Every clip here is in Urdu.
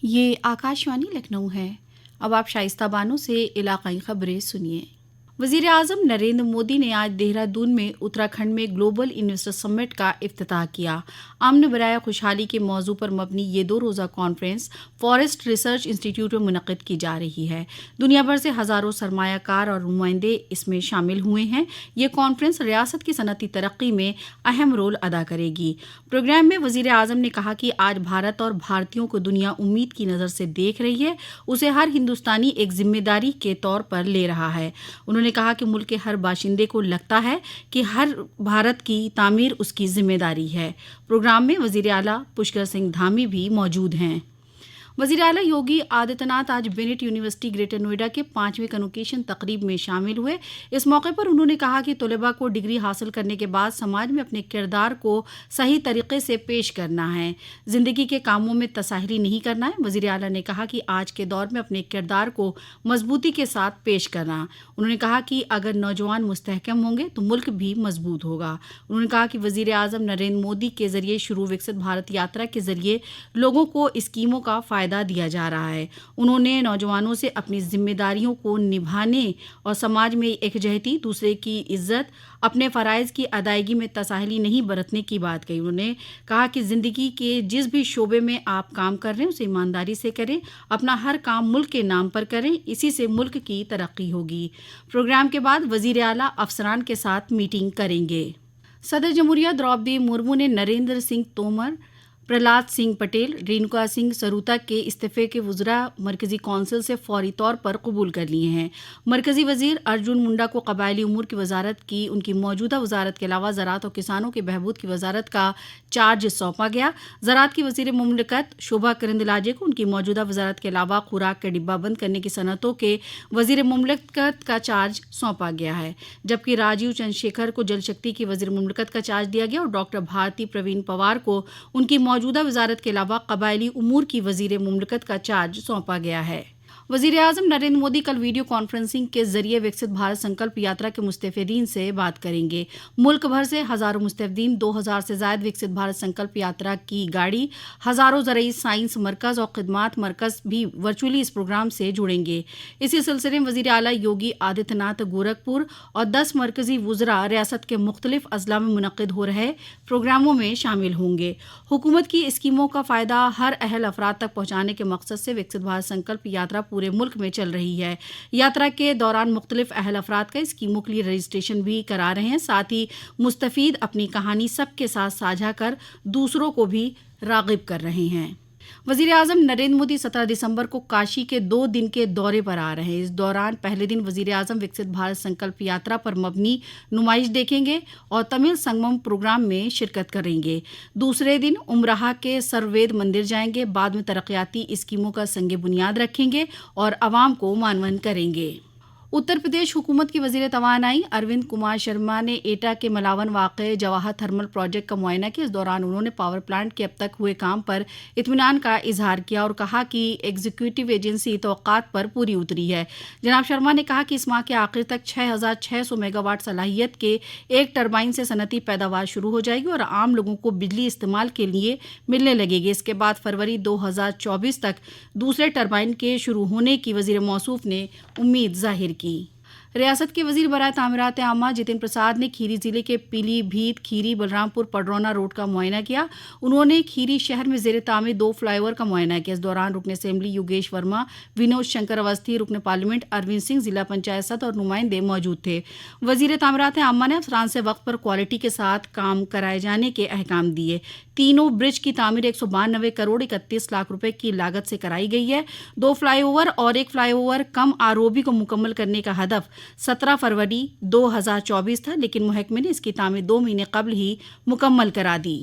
یہ آکاشوانی لکھنؤ ہے۔ اب آپ شائستہ بانو سے علاقائی خبریں سنیے۔ وزیر اعظم نریندر مودی نے آج دہرادون میں اتراکھنڈ میں گلوبل انویسٹر سمٹ کا افتتاح کیا۔ امن برائے خوشحالی کے موضوع پر مبنی یہ 2 روزہ کانفرنس فارسٹ ریسرچ انسٹی ٹیوٹ میں منعقد کی جا رہی ہے۔ دنیا بھر سے ہزاروں سرمایہ کار اور نمائندے اس میں شامل ہوئے ہیں۔ یہ کانفرنس ریاست کی صنعتی ترقی میں اہم رول ادا کرے گی۔ پروگرام میں وزیر اعظم نے کہا کہ آج بھارت اور بھارتیوں کو دنیا امید کی نظر سے دیکھ رہی ہے، اسے ہر ہندوستانی ایک ذمہ داری کے طور پر لے رہا ہے۔ انہوں نے کہا کہ ملک کے ہر باشندے کو لگتا ہے کہ ہر بھارت کی تعمیر اس کی ذمہ داری ہے۔ پروگرام میں وزیر اعلیٰ پشکر سنگھ دھامی بھی موجود ہیں۔ وزیر اعلیٰ یوگی آدتیہ ناتھ آج بینٹ یونیورسٹی گریٹر نوئیڈا کے 5ویں کنوکیشن تقریب میں شامل ہوئے۔ اس موقع پر انہوں نے کہا کہ طلباء کو ڈگری حاصل کرنے کے بعد سماج میں اپنے کردار کو صحیح طریقے سے پیش کرنا ہے، زندگی کے کاموں میں تساہلی نہیں کرنا ہے۔ وزیر اعلیٰ نے کہا کہ آج کے دور میں اپنے کردار کو مضبوطی کے ساتھ پیش کرنا۔ انہوں نے کہا کہ اگر نوجوان مستحکم ہوں گے تو ملک بھی مضبوط ہوگا۔ انہوں نے کہا کہ وزیر اعظم نریندر مودی کے ذریعے شروع وکست بھارت یاترا کے ذریعے لوگوں کو اسکیموں کا فائدہ دیا جا رہا ہے۔ انہوں نے نوجوانوں سے اپنی ذمہ داریوں کو نبھانے اور سماج میں یکجہتی، دوسرے کی عزت، اپنے فرائض کی ادائیگی میں تساہلی نہیں برتنے کی بات کہی۔ انہوں نے کہا کہ زندگی کے جس بھی شعبے میں آپ کام کر رہے ہیں اسے ایمانداری سے کریں، اپنا ہر کام ملک کے نام پر کریں، اسی سے ملک کی ترقی ہوگی۔ پروگرام کے بعد وزیر اعلیٰ افسران کے ساتھ میٹنگ کریں گے۔ صدر جمہوریہ دروپدی مرمو نے نریندر سنگھ تومر، پرہلاد سنگھ پٹیل، رینوکا سنگھ سروتا کے استعفے کے وزراء مرکزی کونسل سے فوری طور پر قبول کر لیے ہیں۔ مرکزی وزیر ارجن منڈا کو قبائلی امور کی وزارت کی ان کی موجودہ وزارت کے علاوہ زراعت اور کسانوں کے بہبود کی وزارت کا چارج سونپا گیا۔ زراعت کی وزیر مملکت شوبھا کرندلاجے کو ان کی موجودہ وزارت کے علاوہ خوراک کے ڈبہ بند کرنے کی صنعتوں کے وزیر مملکت کا چارج سونپا گیا ہے، جبکہ راجیو چندر شیکھر کو جل شکتی کی وزیر مملکت کا چارج دیا گیا اور ڈاکٹر بھارتی پروین پوار کو ان کی موجودہ وزارت کے علاوہ قبائلی امور کی وزیر مملکت کا چارج سونپا گیا ہے۔ وزیر اعظم نریندر مودی کل ویڈیو کانفرنسنگ کے ذریعے وکست بھارت سنکلپ یاترا کے مستفیدین سے بات کریں گے۔ ملک بھر سے ہزاروں مستفیدین 2000 سے زائد وکست بھارت سنکلپ یاترا کی گاڑی، ہزاروں زرعی سائنس مرکز اور خدمات مرکز بھی ورچوئلی اس پروگرام سے جڑیں گے۔ اسی سلسلے میں وزیر اعلیٰ یوگی آدتیہ ناتھ گورکھپور اور 10 مرکزی وزراء ریاست کے مختلف اضلاع میں منعقد ہو رہے پروگراموں میں شامل ہوں گے۔ حکومت کی اسکیموں کا فائدہ ہر اہل افراد تک پہنچانے کے مقصد سے وکست بھارت سنکلپ یاترا پورے ملک میں چل رہی ہے۔ یاترا کے دوران مختلف اہل افراد کا اسکیموں کے لیے رجسٹریشن بھی کرا رہے ہیں، ساتھ ہی مستفید اپنی کہانی سب کے ساتھ ساجھا کر دوسروں کو بھی راغب کر رہے ہیں۔ وزیر اعظم نریندر مودی 17 دسمبر کو کاشی کے 2 دن کے دورے پر آ رہے ہیں۔ اس دوران پہلے دن وزیر اعظم وکست بھارت سنکلپ یاترا پر مبنی نمائش دیکھیں گے اور تمل سنگمم پروگرام میں شرکت کریں گے۔ دوسرے دن امراہا کے سروید مندر جائیں گے، بعد میں ترقیاتی اسکیموں کا سنگ بنیاد رکھیں گے اور عوام کو معنون کریں گے۔ اتر پردیش حکومت کے وزیر توانائی اروند کمار شرما نے ایٹا کے ملاون واقع جواہر تھرمل پروجیکٹ کا معائنہ کیا۔ اس دوران انہوں نے پاور پلانٹ کے اب تک ہوئے کام پر اطمینان کا اظہار کیا اور کہا کہ ایگزیکٹو ایجنسی توقعات پر پوری اتری ہے۔ جناب شرما نے کہا کہ اس ماہ کے آخر تک 6600 میگا واٹ صلاحیت کے ایک ٹربائن سے صنعتی پیداوار شروع ہو جائے گی اور عام لوگوں کو بجلی استعمال کے لیے ملنے لگے گی۔ اس کے بعد فروری 2024 تک دوسرے ٹربائن کے شروع ہونے کی وزیر موصوف نے امید ظاہر کی۔ ریاست کے وزیر برائے تعمیرات عامہ جتن پرساد نے کھیری ضلع کے پیلی بھیت کھیری بلرامپور پڈرونا روڈ کا معائنہ کیا۔ انہوں نے کھیری شہر میں زیر تعمیر 2 فلائی اوور کا معائنہ کیا۔ اس دوران رکن اسمبلی یوگیش ورما، ونود شنکر اوستھی، رکن پارلیمنٹ اروند سنگھ، ضلع پنچایت صدر اور نمائندے موجود تھے۔ وزیر تعمیرات عامہ نے افسران سے وقت پر کوالٹی کے ساتھ کام کرائے جانے کے احکام دیے۔ تینوں برج کی تعمیر 192 کروڑ 31 لاکھ روپے کی لاگت سے کرائی گئی ہے۔ 2 فلائی اوور اور 1 فلائی اوور کم آروبی کو مکمل کرنے کا ہدف 17 فروری 2024 تھا، لیکن محکمے نے اس کی تعمیر 2 مہینے قبل ہی مکمل کرا دی۔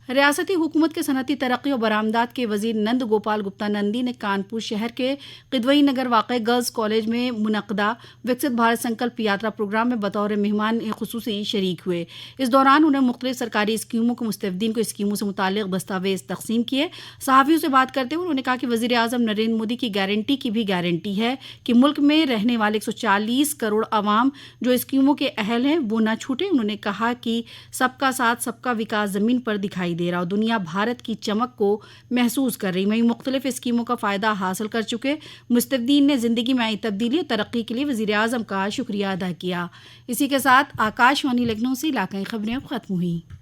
ریاستی حکومت کے صنعتی ترقی اور برآمدات کے وزیر نند گوپال گپتا نندی نے کانپور شہر کے قدوئی نگر واقع گرلز کالج میں منعقدہ وکست بھارت سنکلپ یاترا پروگرام میں بطور مہمان خصوصی شریک ہوئے۔ اس دوران انہوں نے مختلف سرکاری اسکیموں کو مستفیدین کو اسکیموں سے متعلق دستاویز تقسیم کیے۔ صحافیوں سے بات کرتے ہوئے انہوں نے کہا کہ وزیر اعظم نریندر مودی کی گارنٹی کی بھی گارنٹی ہے کہ ملک میں رہنے والے 140 کروڑ عوام جو اسکیموں کے اہل ہیں وہ نہ چھوٹے۔ انہوں نے کہا کہ سب کا ساتھ سب کا وکاس زمین پر دکھائی دکھائی دے رہا اور دنیا بھارت کی چمک کو محسوس کر رہی. وہیں مختلف اسکیموں کا فائدہ حاصل کر چکے مستفیدین نے زندگی میں آئی تبدیلی اور ترقی کے لیے وزیر اعظم کا شکریہ ادا کیا. اسی کے ساتھ آکاش وانی لکھنؤ سے علاقائی خبریں اب ختم ہوئیں.